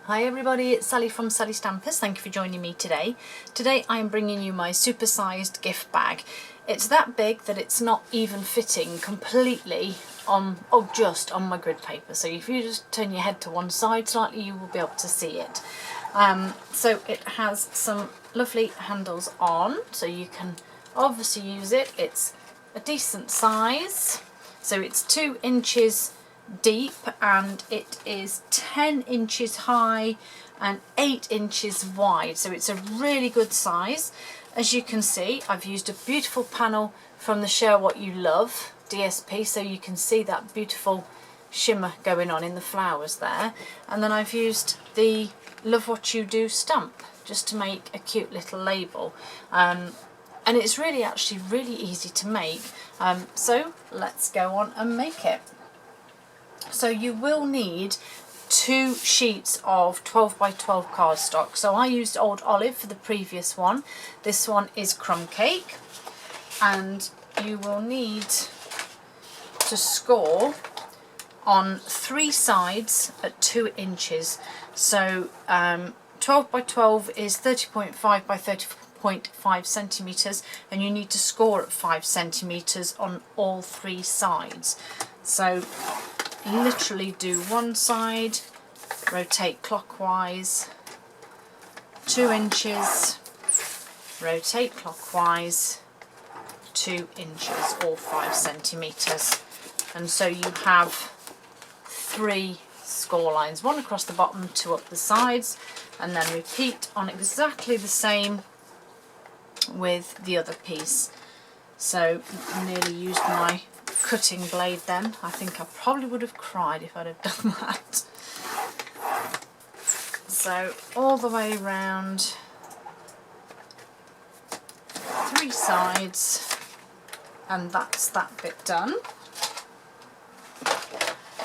Hi everybody, it's Sally from Sally Stampers. Thank you for joining me today. Today I am bringing you my supersized gift bag. It's that big that it's not even fitting completely on, just on my grid paper. So if you just turn your head to one side slightly, you will be able to see it. So it has some lovely handles on, so you can obviously use it. It's a decent size, so it's 2 inches deep and it is 10 inches high and 8 inches wide, so it's a really good size. As you can see, I've used a beautiful panel from the Share What You Love DSP, so you can see that beautiful shimmer going on in the flowers there, and then I've used the Love What You Do stamp just to make a cute little label, and it's actually really easy to make. So let's go on and make it. So you will need 2 sheets of 12 by 12 cardstock. So I used Old Olive for the previous one. This one is Crumb Cake, and you will need to score on 3 sides at 2 inches. So 12 by 12 is 30.5 by 30.5 centimetres, and you need to score at 5 centimetres on all 3 sides. So literally do one side, rotate clockwise, 2 inches, rotate clockwise, 2 inches or 5 centimetres, and so you have 3 score lines, 1 across the bottom, 2 up the sides, and then repeat on exactly the same with the other piece. So I nearly used my cutting blade then. I think I probably would have cried if I'd have done that. So all the way around, 3 sides, and that's that bit done.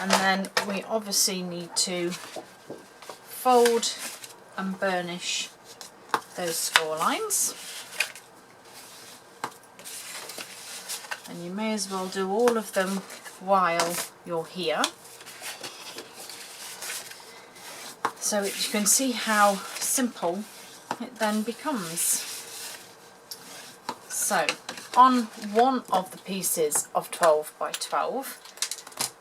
And then we obviously need to fold and burnish those score lines. And you may as well do all of them while you're here. So you can see how simple it then becomes. So on one of the pieces of 12 by 12,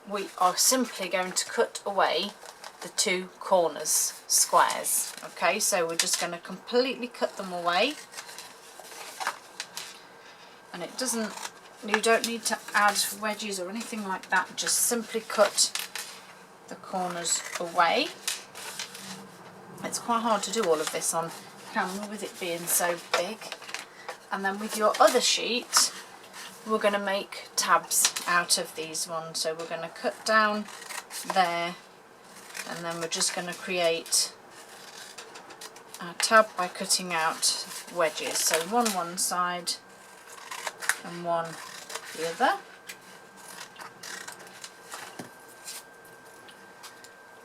we are simply going to cut away the 2 corners squares. Okay, so we're just going to completely cut them away, and you don't need to add wedges or anything like that, just simply cut the corners away. It's quite hard to do all of this on camera with it being so big. And then with your other sheet, we're going to make tabs out of these ones. So we're going to cut down there, and then we're just going to create a tab by cutting out wedges. So one side and one the other.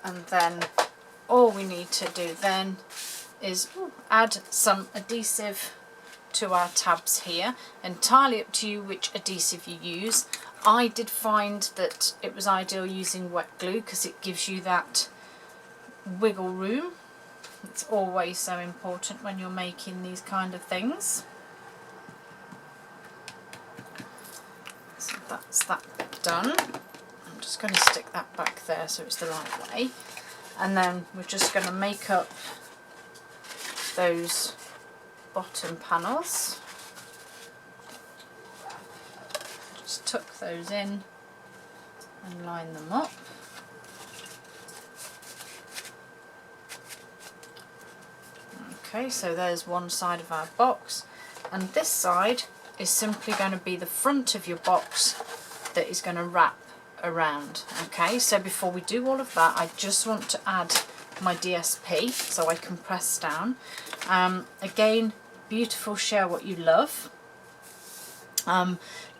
And then all we need to do then is add some adhesive to our tabs here. Entirely up to you which adhesive you use. I did find that it was ideal using wet glue because it gives you that wiggle room. It's always so important when you're making these kind of things. So that's that done. I'm just going to stick that back there so it's the right way. And then we're just going to make up those bottom panels. Just tuck those in and line them up. Okay, so there's one side of our box, and this side is simply going to be the front of your box that is going to wrap around. Okay, so before we do all of that, I just want to add my DSP so I can press down. Again, beautiful Share What You Love.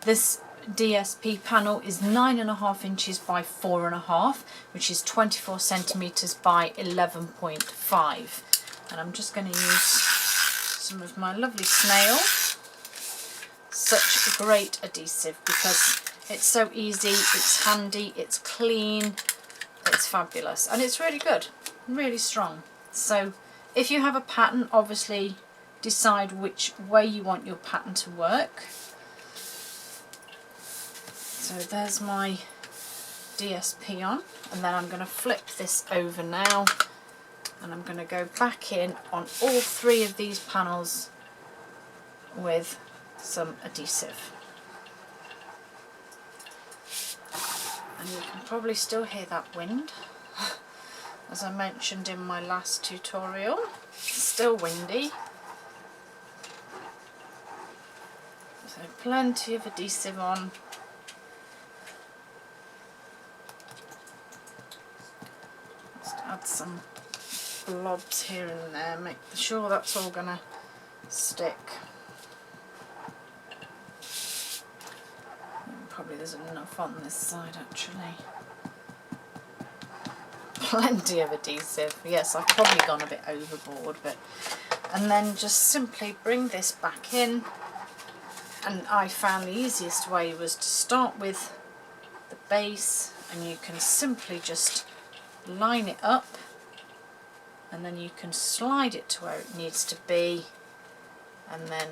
This DSP panel is 9.5 inches by 4.5, which is 24 centimetres by 11.5. And I'm just going to use some of my lovely snail. Such a great adhesive because it's so easy, it's handy, it's clean, it's fabulous, and it's really good. really strong. So if you have a pattern, obviously decide which way you want your pattern to work. So there's my DSP on, and then I'm going to flip this over now, and I'm going to go back in on all 3 of these panels with some adhesive. And you can probably still hear that wind. As I mentioned in my last tutorial, it's still windy. So plenty of adhesive on. Just add some blobs here and there, make sure that's all going to stick. Probably there's enough on this side actually. Plenty of adhesive. Yes, I've probably gone a bit overboard, but and then just simply bring this back in, and I found the easiest way was to start with the base, and you can simply just line it up, and then you can slide it to where it needs to be, and then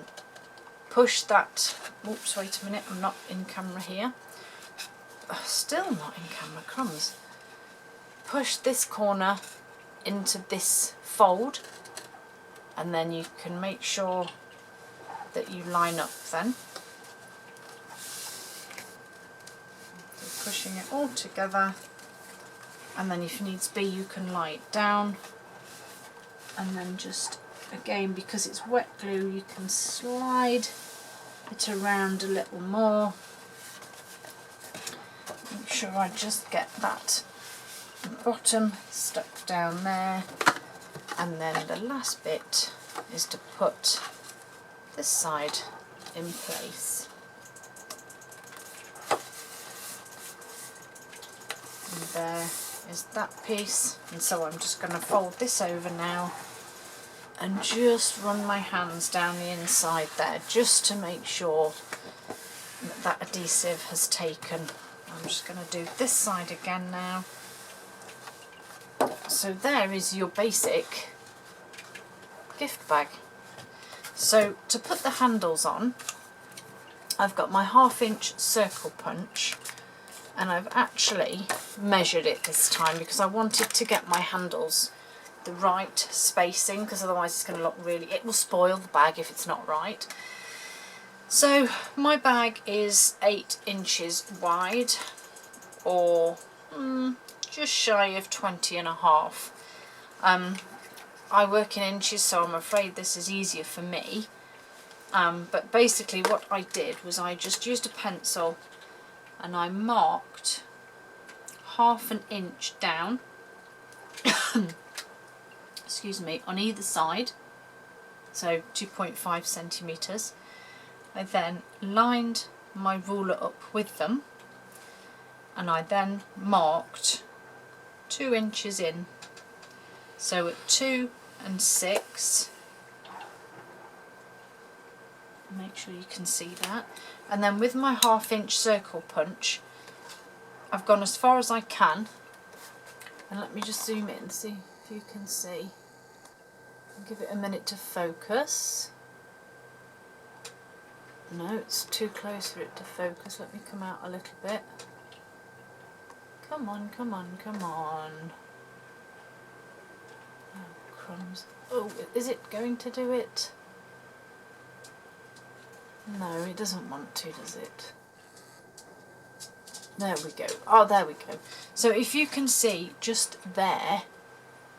push that. Oops, wait a minute, I'm not in camera here. Still not in camera, crumbs. Push this corner into this fold, and then you can make sure that you line up then. So pushing it all together, and then if needs be you can lie it down, and then just again, because it's wet glue, you can slide it around a little more. Make sure I just get that bottom stuck down there, and then the last bit is to put this side in place. And there is that piece, and so I'm just going to fold this over now and just run my hands down the inside there just to make sure that that adhesive has taken. I'm just going to do this side again now. So there is your basic gift bag. So to put the handles on, I've got my 1/2 inch circle punch, and I've actually measured it this time because I wanted to get my handles the right spacing, because otherwise it's going to look really, it will spoil the bag if it's not right. So my bag is 8 inches wide, or just shy of 20.5. I work in inches, so I'm afraid this is easier for me. But basically what I did was I just used a pencil and I marked 1/2 inch down excuse me, on either side, so 2.5 centimetres. I then lined my ruler up with them, and I then marked 2 inches in, so at 2 and 6, make sure you can see that, and then with my 1/2 inch circle punch I've gone as far as I can, and let me just zoom in, see if you can see. I'll give it a minute to focus. No, it's too close for it to focus. Let me come out a little bit. Come on, come on, come on. Oh, crumbs. Oh, is it going to do it? No, it doesn't want to, does it? There we go. Oh, there we go. So if you can see just there,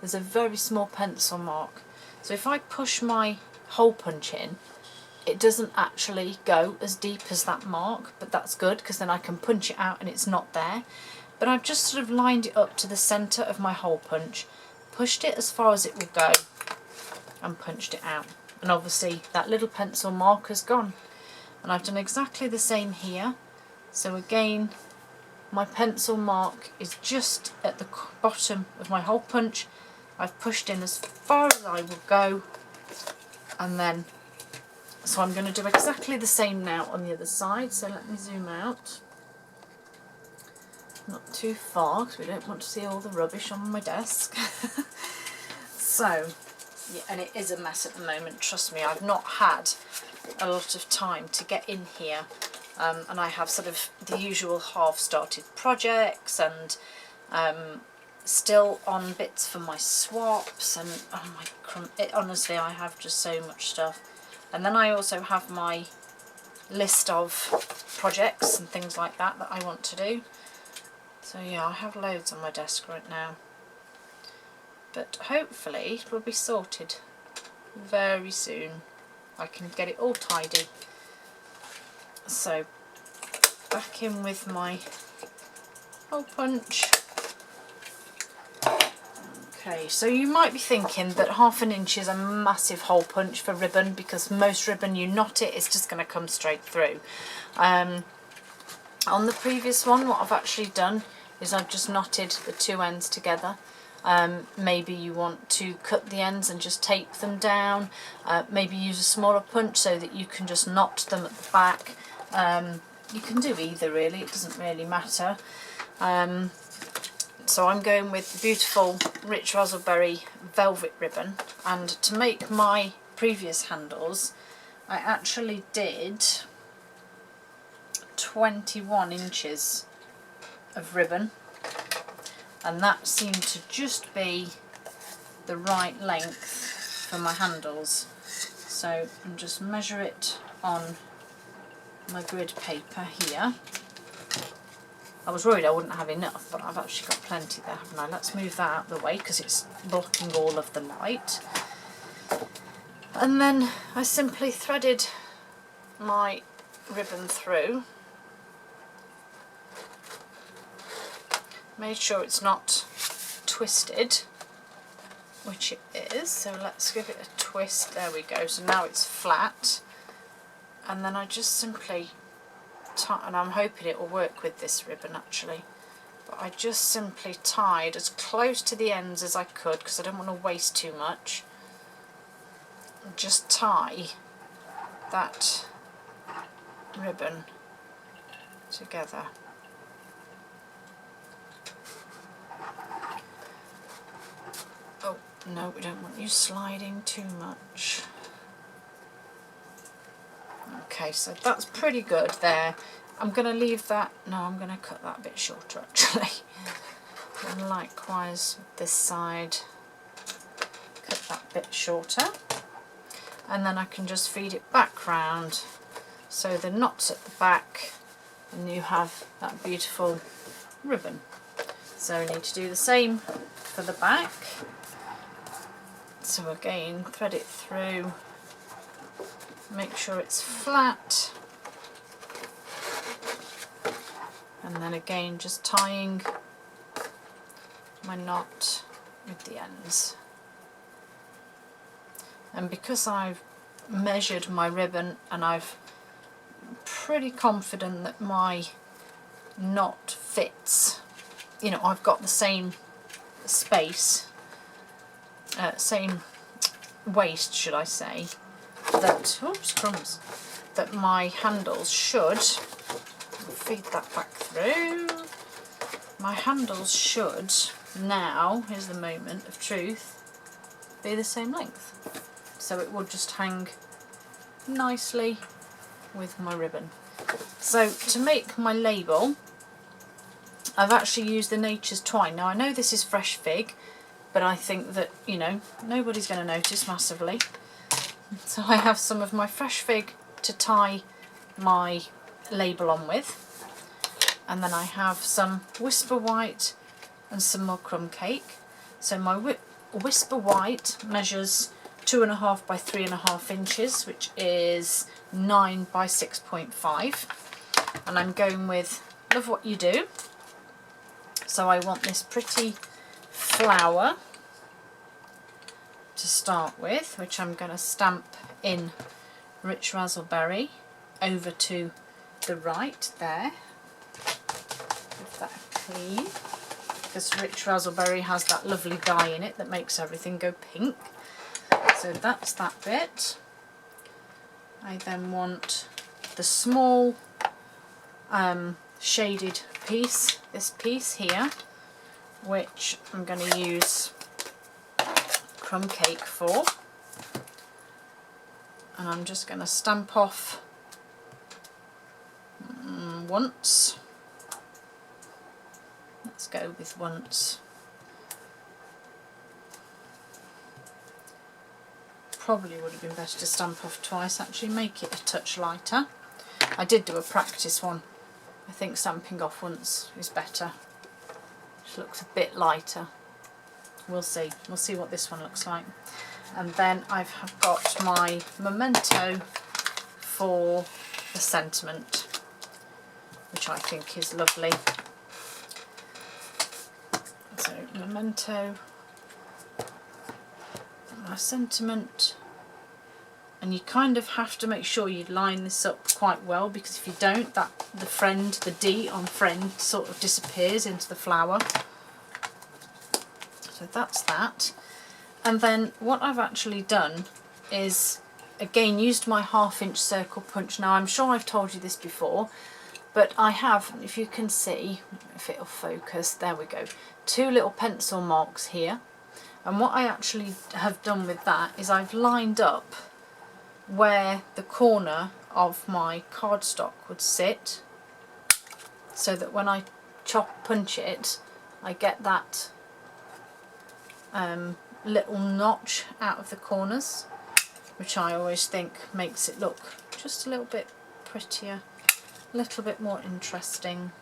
there's a very small pencil mark. So if I push my hole punch in, it doesn't actually go as deep as that mark, but that's good because then I can punch it out and it's not there. But I've just sort of lined it up to the centre of my hole punch, pushed it as far as it will go, and punched it out. And obviously that little pencil mark has gone. And I've done exactly the same here. So again, my pencil mark is just at the bottom of my hole punch. I've pushed in as far as I will go, and then, so I'm going to do exactly the same now on the other side. So let me zoom out. not too far because we don't want to see all the rubbish on my desk. So, yeah, and it is a mess at the moment, trust me. I've not had a lot of time to get in here, and I have sort of the usual half-started projects and still on bits for my swaps, and oh my, honestly, I have just so much stuff. And then I also have my list of projects and things like that that I want to do. So yeah, I have loads on my desk right now. But hopefully it will be sorted very soon. I can get it all tidy. So back in with my hole punch. Okay, so you might be thinking that 1/2 inch is a massive hole punch for ribbon, because most ribbon you knot it, it's just going to come straight through. On the previous one, what I've actually done is I've just knotted the two ends together. Maybe you want to cut the ends and just tape them down, maybe use a smaller punch so that you can just knot them at the back. You can do either really, it doesn't really matter. So I'm going with the beautiful Rich Razzleberry velvet ribbon, and to make my previous handles I actually did 21 inches of ribbon, and that seemed to just be the right length for my handles. So I'm just measure it on my grid paper here. I was worried I wouldn't have enough, but I've actually got plenty there, haven't I? Let's move that out of the way because it's blocking all of the light. And then I simply threaded my ribbon through. Made sure it's not twisted, which it is, so let's give it a twist. There we go, so now it's flat. And then I just simply and I'm hoping it will work with this ribbon actually, but I just simply tied as close to the ends as I could because I don't want to waste too much. Just tie that ribbon together. Oh no, we don't want you sliding too much. Okay, so that's pretty good there. I'm going to leave that, no, I'm going to cut that a bit shorter actually. And likewise this side, cut that bit shorter. And then I can just feed it back round so the knot's at the back and you have that beautiful ribbon. So we need to do the same for the back. So again, thread it through. Make sure it's flat, and then again just tying my knot with the ends. And because I've measured my ribbon and I'm pretty confident that my knot fits, you know, I've got the same space, same waist should I say, that, oops, crumbs, that my handles should, feed that back through, my handles should now, here's the moment of truth, be the same length. So it will just hang nicely with my ribbon. So to make my label, I've actually used the Nature's Twine. Now I know this is fresh fig, but I think that, you know, nobody's going to notice massively. So I have some of my fresh fig to tie my label on with, and then I have some Whisper White and some more crumb cake. So my Whisper White measures 2.5 by 3.5 inches, which is 9 by 6.5, and I'm going with Love What You Do. So I want this pretty flower to start with, which I'm going to stamp in Rich Razzleberry over to the right there. Give that a clean, because Rich Razzleberry has that lovely dye in it that makes everything go pink. So that's that bit. I then want the small shaded piece, this piece here, which I'm going to use crumb cake for, and I'm just going to stamp off once. Let's go with once. Probably would have been better to stamp off twice, actually, make it a touch lighter. I did do a practice one. I think stamping off once is better. It looks a bit lighter. We'll see what this one looks like. And then I've got my memento for the sentiment, which I think is lovely. So memento, my sentiment, and you kind of have to make sure you line this up quite well, because if you don't, that the D on friend sort of disappears into the flower. So that's that. And then what I've actually done is, again, used my 1/2 inch circle punch. Now I'm sure I've told you this before, but I have, if you can see, if it'll focus, there we go, 2 little pencil marks here. And what I actually have done with that is I've lined up where the corner of my cardstock would sit, so that when I punch it, I get that little notch out of the corners, which I always think makes it look just a little bit prettier, a little bit more interesting.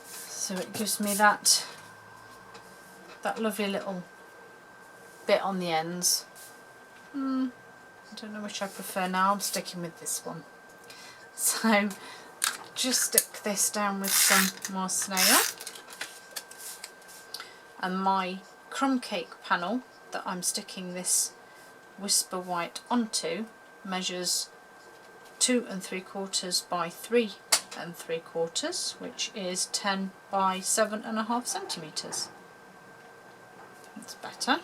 So it gives me that lovely little bit on the ends. I don't know which I prefer now. I'm sticking with this one. So just stick this down with some more snail. And my crumb cake panel that I'm sticking this Whisper White onto measures 2 3/4 by 3 3/4, which is 10 by 7.5 centimetres. That's better.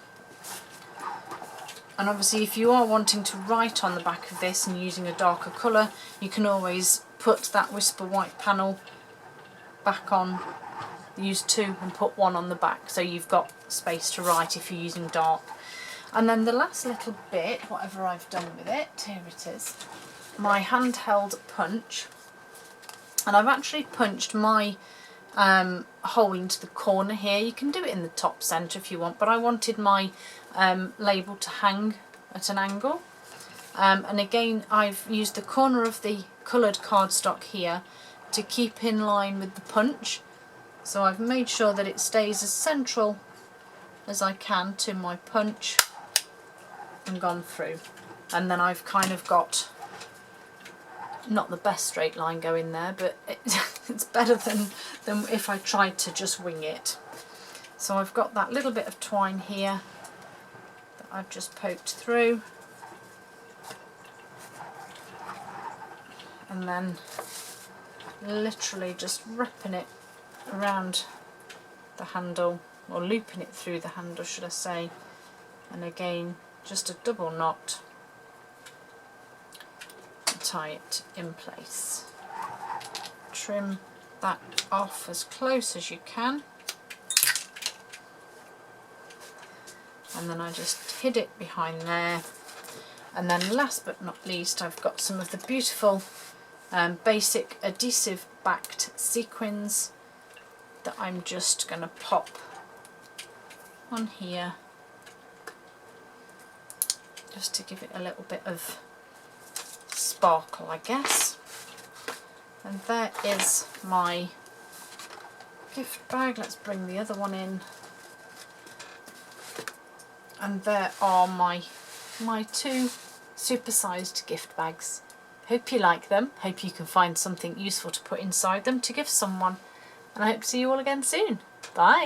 And obviously, if you are wanting to write on the back of this and using a darker colour, you can always put that Whisper White panel back on, use 2 and put 1 on the back, so you've got space to write if you're using dark. And then the last little bit, whatever I've done with it, here it is, my handheld punch. And I've actually punched my hole into the corner here. You can do it in the top centre if you want, but I wanted my label to hang at an angle. And again, I've used the corner of the coloured cardstock here to keep in line with the punch. So I've made sure that it stays as central as I can to my punch and gone through. And then I've kind of got, not the best straight line going there, but it's better than if I tried to just wing it. So I've got that little bit of twine here that I've just poked through, and then literally just wrapping it around the handle, or looping it through the handle should I say, and again just a double knot and tie it in place. Trim that off as close as you can, and then I just hid it behind there. And then last but not least, I've got some of the beautiful basic adhesive backed sequins that I'm just going to pop on here, just to give it a little bit of sparkle, I guess. And there is my gift bag. Let's bring the other one in. And there are my 2 supersized gift bags. Hope you like them. Hope you can find something useful to put inside them to give someone. And I hope to see you all again soon. Bye!